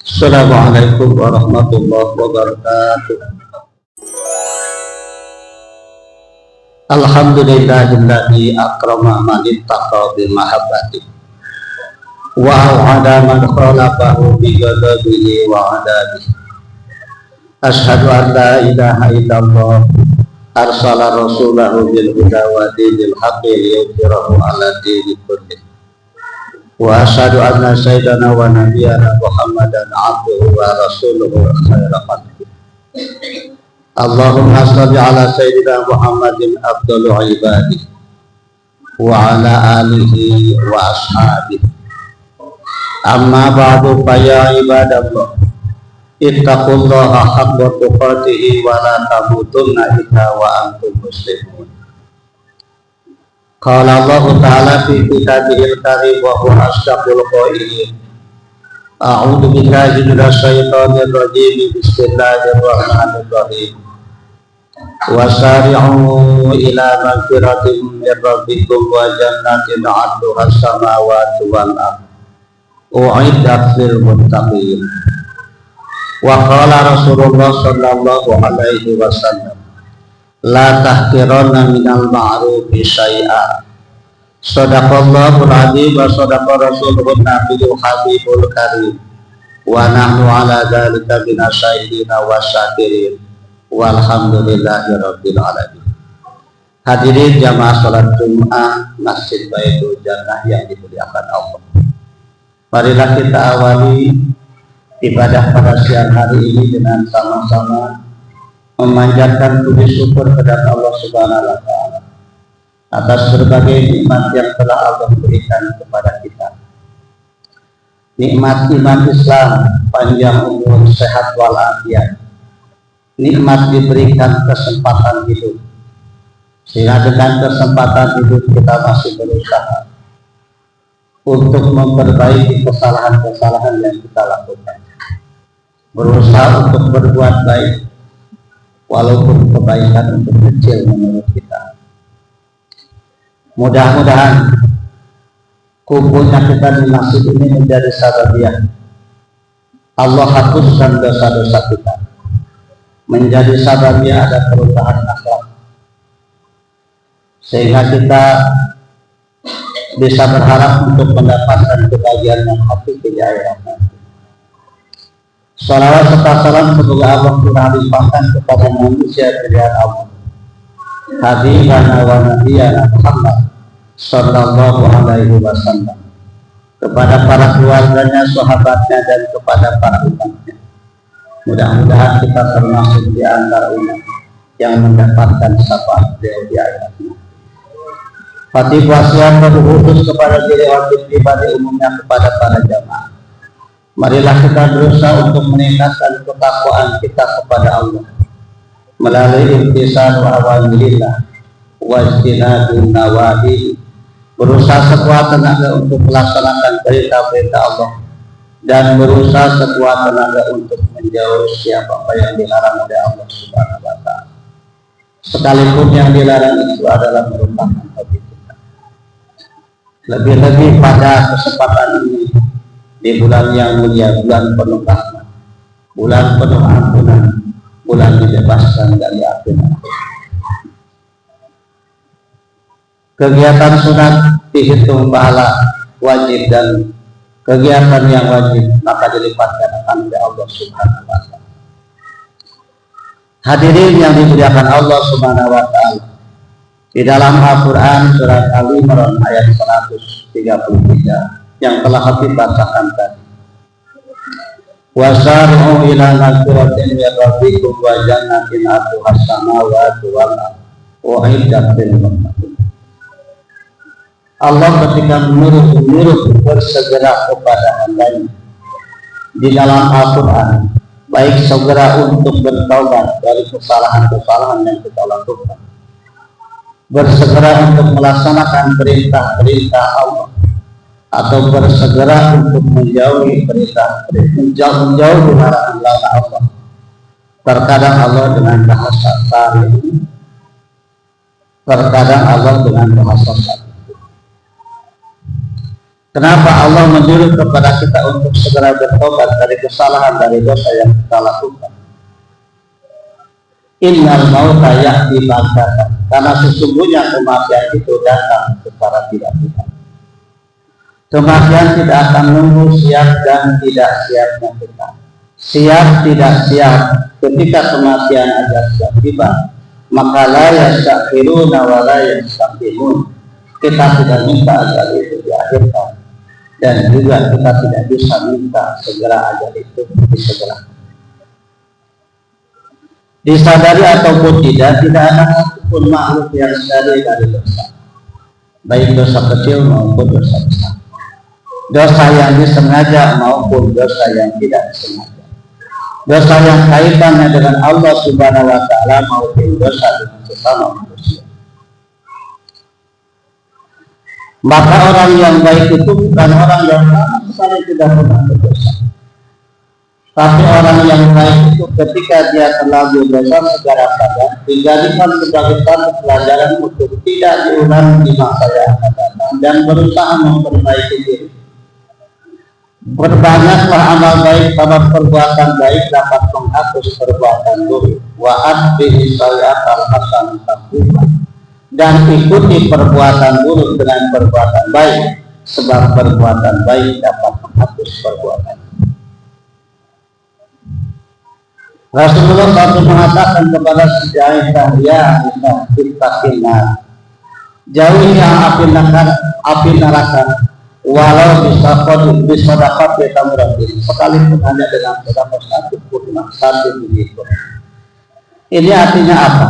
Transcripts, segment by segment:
Assalamualaikum warahmatullahi wabarakatuh. Alhamdulillahilladzi akrama man ittaqa bi mahabbati wa wa'ada man khalaqahu bi ghadabihi wa adabihi. Asyhadu an la ilaha illallah arsala rasulahu bil huda wa dinil haqqi liyudhhirahu 'ala dini kullih. Wa asyhadu anna sayyidana wa nabiyyana Muhammadan abduhu wa rasuluhu khairal khalqi. Allahumma shalli ala sayyidina Muhammadin afdalul ibadi wa ala alihi wa ashabihi. Amma ba'du fa ya ibadallah ittaqullaha haqqa tuqatih wa la tamutunna illa wa antum muslimun. Qala Allah ta'ala fi kitabihil karim wa huwa asdaqul qailin. A'udzu billahi minasy syaithanir rajim. Bismillahirrahmanirrahim. Wasari'u ila magfiratin min rabbikum wa jannatin 'arduha as-samawati wal ardh u'iddat lil muttaqin. Wa qala Rasulullah sallallahu alaihi wasallam, la tahqiranna minal ma'rufi syai'a. Shadaqallahul adzim wa shadaqa rasuluhun nabiyul habibul karim. Wa nahnu ala dzalika minasyahidina wasyakirin. Walhamdulillahi rabbil alamin. Hadirin jamaah salat Jumat Masjid Baitul Jannah yang dimuliakan Allah. Marilah kita awali ibadah pada siang hari ini dengan sama-sama memanjatkan puji syukur kepada Allah Subhanahu wa taala atas berbagai nikmat yang telah Allah berikan kepada kita. Nikmat iman Islam, panjang umur, sehat walafiat. Nikmat diberikan kesempatan hidup. Sehingga dengan kesempatan hidup kita masih berusaha untuk memperbaiki kesalahan-kesalahan yang kita lakukan. Berusaha untuk berbuat baik walaupun kebaikan untuk kecil menurut kita. Mudah-mudahan kumpulnya kita di masjid ini menjadi sababiah Allah hapuskan dosa-dosa kita, menjadi sababiah ada perubahan akhlak, sehingga kita bisa berharap untuk mendapatkan kebahagiaan yang hakiki di akhirat nanti. Salawat serta salam semoga Allah telah limpahkan kepada manusia pilihan Allah, Habibana wa Nabiyana Muhammad sallallahu alaihi wasallam, kepada para keluarganya, sahabatnya, dan kepada para umatnya. Mudah-mudahan kita termasuk di antara umat yang mendapatkan syafaat beliau di akhirat. Fatih wasiat berkhusus kepada diri wajib pribadi umumnya kepada para jamaah. Marilah kita berusaha untuk meningkatkan ketakwaan kita kepada Allah melalui imtisal wa awamirillah wa ijtinabun nawahi, berusaha sekuat tenaga untuk melaksanakan perintah-perintah Allah dan berusaha sekuat tenaga untuk menjauhi siapa yang dilarang oleh Allah Subhanahu wa taala, sekalipun yang dilarang itu adalah merupakan hobi kita. Lebih-lebih pada kesempatan ini di bulan yang mulia, bulan penuh rahmat, bulan penuh ampunan, bulan dibebaskan dari api neraka. Kegiatan sunat dihitung pahala wajib, dan kegiatan yang wajib maka dilipatkan akan oleh Allah Subhanahu wa taala. Hadirin yang dimuliakan Allah Subhanahu wa taala, di dalam Al-Qur'an surat Al-Imran ayat 133 yang telah Habib bacakan tadi, wasari'u ila magfiratin min rabbikum wa jannatin 'arduha as-samawati wal ardh u'iddat lil muttaqin. Allah ketika menyuruh bersegera kepada hambanya di dalam Al-Quran, baik segera untuk bertaubat dari kesalahan-kesalahan yang kita lakukan, bersegera untuk melaksanakan perintah-perintah Allah, atau bersegera untuk menjauhi menjauhi larangan Allah. Terkadang Allah dengan bahasa sari, terkadang Allah dengan bahasa sari. Kenapa Allah menyuruh kepada kita untuk segera bertobat dari kesalahan, dari dosa yang kita lakukan? Innal mauta ya'ti baghtatan, karena sesungguhnya kematian itu datang secara tiba-tiba. Kematian tidak akan nunggu siap dan tidak siapnya kita. Siap tidak siap, ketika kematian aja siap tiba, maka la yastakhiruna wa la yastaqdimun. Kita tidak minta agar itu diakhirkan, dan juga kita tidak bisa minta segera ajar itu disegerakan. Disadari ataupun tidak ada satupun makhluk yang sadar dari dosa, baik dosa kecil maupun dosa besar, dosa yang disengaja maupun dosa yang tidak disengaja, dosa yang kaitannya dengan Allah Subhanahu wa Ta'ala maupun dosa dengan sesama manusia. Maka orang yang baik itu bukan orang yang sama sekali tidak pernah berdosa, tapi orang yang baik itu ketika dia terlanjur dosa segera sadar, dijadikan sebagai satu pelajaran untuk tidak diulang di masa yang akan datang dan berusaha memperbaiki diri. Berbanyaklah amal baik, karena perbuatan baik dapat menghapus perbuatan buruk. Wa atbihi sayyi'atal hasanatan tamhuha, dan ikuti perbuatan buruk dengan perbuatan baik, sebab perbuatan baik dapat menghapus perbuatan. Rasulullah SAW mengatakan kepada Siti Aisyah, ya Aisyah, ittaqillah, jauhilah api neraka, walau bisa dapat kita muratin, sekalipun hanya dengan sedekah satu biji kurma. Ini artinya apa?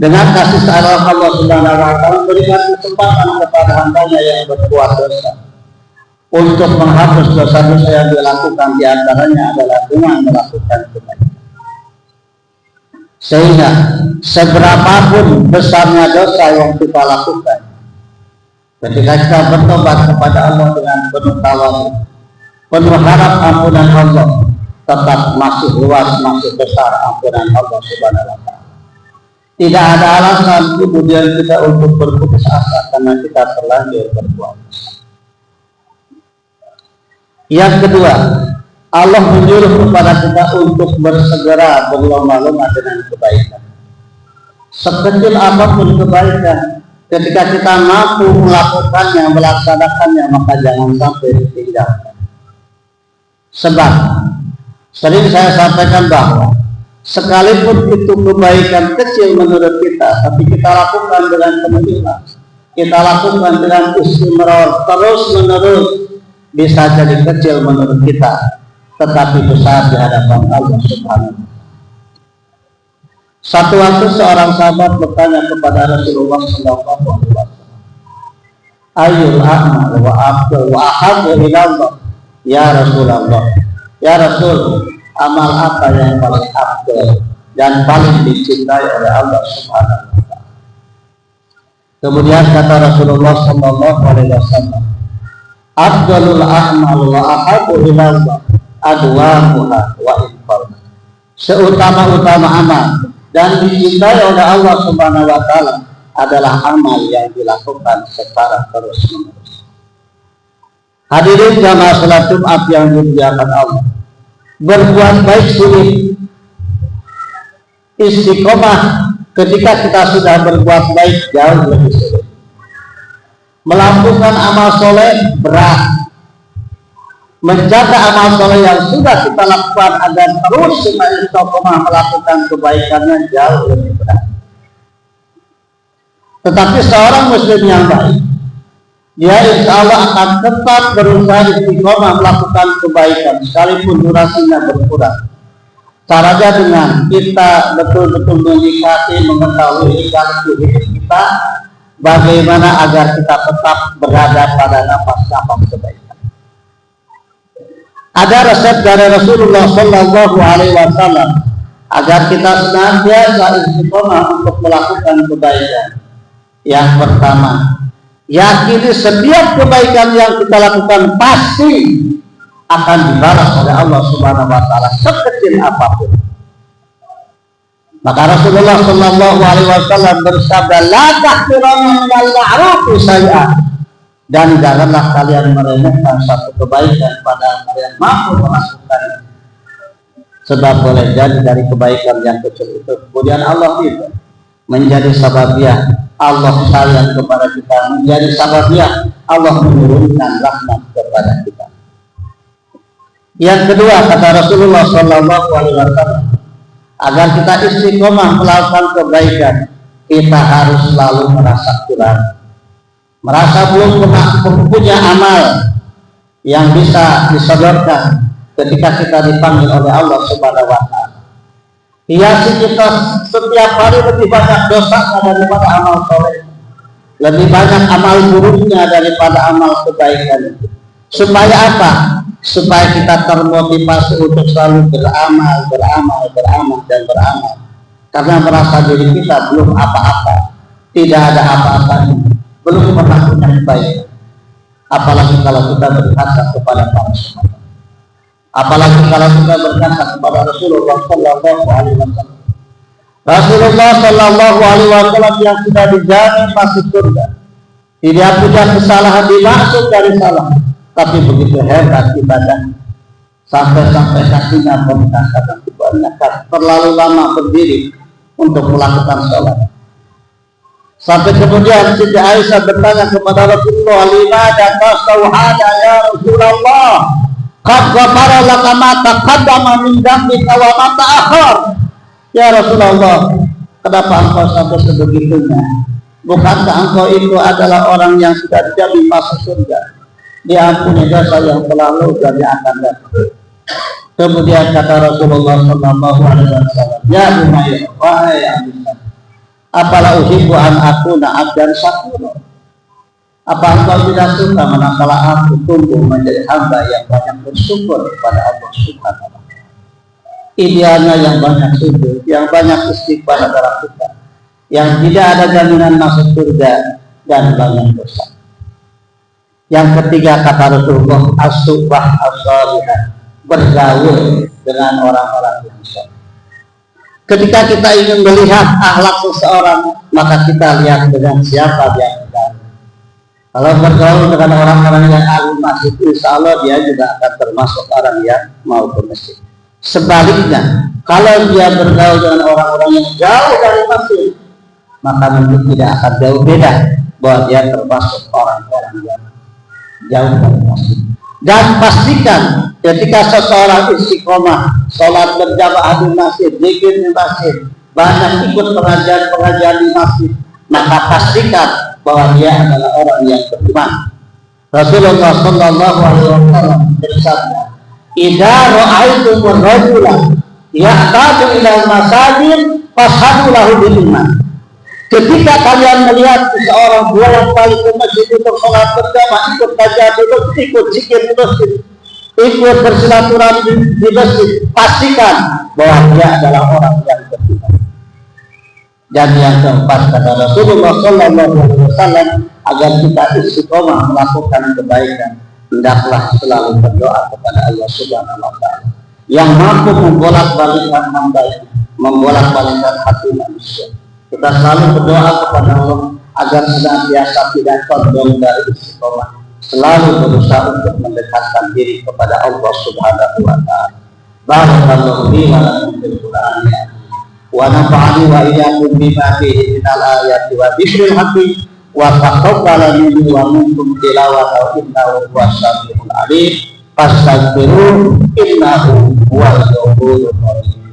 Dengan kasih sayang Allah Subhanahu wa Ta'ala memberikan kesempatan kepada hambanya yang berbuat dosa untuk menghapus dosa-dosa yang dilakukan, diantaranya adalah dengan melakukan kebaikan. Sehingga seberapapun besarnya dosa yang kita lakukan, ketika kita bertobat kepada Allah dengan penuh tawadhu, penuh harap ampunan Allah, tetap masih luas, masih besar ampunan Allah Subhanahu wa Ta'ala. Tidak ada alasan kemudian kita untuk berputus asa karena kita terlanjur berbuat dosa. Yang kedua, Allah menyuruh kepada kita untuk bersegera berlomba-lomba dengan kebaikan. Sekecil apapun kebaikan, ketika kita mampu melakukannya, melaksanakannya, maka jangan sampai ditinggalkan. Sebab sering saya sampaikan bahwa sekalipun itu kebaikan kecil menurut kita, tapi kita lakukan dengan penuh ikhlas, kita lakukan dengan istimrar terus menerus, bisa jadi kecil menurut kita, tetapi besar di hadapan Allah Subhanahu wa Ta'ala. Satu waktu seorang sahabat bertanya kepada Rasulullah SAW, Ayyul a'mal wa afdal wa ahabbu ila Allah, ya Rasulullah, ya Rasul, amal apa yang paling afdal dan paling dicintai oleh Allah Subhanahu wa Ta'ala? Kemudian kata Rasulullah SAW, afdalul a'mal wa ahabbu ila Allah adwamuha wa infal. Seutama-utama amal dan dicintai oleh Allah Subhanahu wa Ta'ala adalah amal yang dilakukan secara terus-menerus. Hadirin jamaah salat Jumat yang dimuliakan Allah, berbuat baik sulit, istiqomah ketika kita sudah berbuat baik jauh lebih sulit. Melakukan amal soleh berat, menjaga amal soleh yang sudah kita lakukan agar terus istiqomah melakukan kebaikannya jauh lebih berat. Tetapi seorang muslim yang baik, dia insya Allah akan tetap berusaha istiqomah melakukan kebaikan sekalipun durasinya berkurang. Caranya dengan kita betul-betul menyikapi, mengetahui ikhlas hidup kita, bagaimana agar kita tetap berada pada nafas-nafas kebaikan. Ada resep dari Rasulullah Sallallahu Alaihi Wasallam agar kita senantiasa istiqomah untuk melakukan kebaikan. Yang pertama, yakini setiap kebaikan yang kita lakukan pasti akan dibalas oleh Allah Subhanahu wa Ta'ala, sekecil apapun. Maka Rasulullah Sallallahu Alaihi Wasallam bersabda, la tahqiranna minal ma'rufi syai'an dan janganlah kalian meremehkan satu kebaikan pada kalian mampu melakukannya, sebab boleh jadi dari kebaikan yang kecil itu kemudian Allah itu menjadi sababiah Allah sayang kepada kita, menjadi sababiah Allah menurunkan rahmat kepada kita. Yang kedua, kata Rasulullah SAW, agar kita istiqomah melakukan kebaikan, kita harus selalu merasa kurang, merasa belum punya amal yang bisa disodorkan ketika kita dipanggil oleh Allah Subhanahu wa Ta'ala. Hiasi kita setiap hari lebih banyak dosa daripada amal soleh, lebih banyak amal buruknya daripada amal kebaikan. Supaya apa? Supaya kita termotivasi untuk selalu beramal. Karena merasa diri kita belum apa-apa, tidak ada apa-apanya, belum pernah punya kebaikan. Apalagi kalau kita berkata kepada para sahabat, apalagi kalau kita berkata kepada Rasulullah Sallallahu Alaihi Wasallam. Rasulullah Sallallahu Alaihi Wasallam yang sudah dijamin masuk surga, tidak punya kesalahan, dimaksud dari salah, tapi begitu hebat ibadah sampai kakinya bekas dan kebanyakan terlalu lama berdiri untuk melakukan sholat. Sampai kemudian Siti Aisyah bertanya kepada Rasulullah, "Limadha tasawhada ya Rasulullah? Qad ghafara laka ma taqaddama min dzambika wa ma ta'akhkhar." Ya Rasulullah, kenapa engkau sampai sebegitunya? Bukankah engkau itu adalah orang yang sudah dijamin masuk surga, diampuni dosa yang telah lalu dan yang akan datang? Kemudian kata Rasulullah Sallallahu Alaihi Wasallam, "Ya Umayyah, wahai Aisyah, apalah uhibbu an akuna abdan syakura? Apa engkau tidak suka manakala aku tumbuh menjadi hamba yang banyak bersyukur kepada Allah Subhanahu wa Ta'ala?" Idealnya yang banyak sujud, yang banyak istighfar adalah kita, yang tidak ada jaminan masuk surga dan banyak dosa. Yang ketiga kata Rasulullah, as-suhbah as-salihah, bergaul dengan orang-orang yang soleh. Ketika kita ingin melihat akhlak seseorang, maka kita lihat dengan siapa dia bergaul. Kalau bergaul dengan orang-orang yang ahli masjid, insya Allah dia juga akan termasuk orang yang mau ke masjid. Sebaliknya, kalau dia bergaul dengan orang-orang yang jauh dari masjid, maka mungkin tidak akan jauh beda bahwa dia termasuk orang-orang yang jauh dari masjid. Dan pastikan ketika seseorang istiqomah, sholat berjamaah di masjid, zikir di masjid, banyak ikut pengajian di masjid, maka pastikan bahwa dia adalah orang yang beriman. Rasulullah Sallallahu Alaihi Wasallam bersabda, "Idza ra'aitumur rajula ya'tadu ilal masajid fashhadu lahu bil iman." Ketika kalian melihat seseorang bolak-balik ke masjid untuk sholat berjamaah, ikut kajian di masjid, ikut zikir di masjid, ikut bersilaturahmi di masjid, pastikan bahwa dia adalah orang yang beriman. Dan yang keempat kata Rasulullah Sallallahu Alaihi Wasallam, agar kita istiqomah melakukan kebaikan, hendaklah selalu berdoa kepada Allah Subhanahu wa Ta'ala yang mampu membolak-balikkan hamba, membolak-balikkan hati manusia. Kita selalu berdoa kepada Allah agar senantiasa tidak condong dari istiqomah, selalu berusaha untuk mendekatkan diri kepada Allah Subhanahu wa Ta'ala. Barakallahu li wa lakum fil Qur'an wa nafa'ani wa iyyakum bima fihi minal ayati wa dzikril hakim wa taqabbala minni wa minkum tilawatahu innahu huwas samiul alim fastaghfiruhu innahu huwal ghafurur rahim.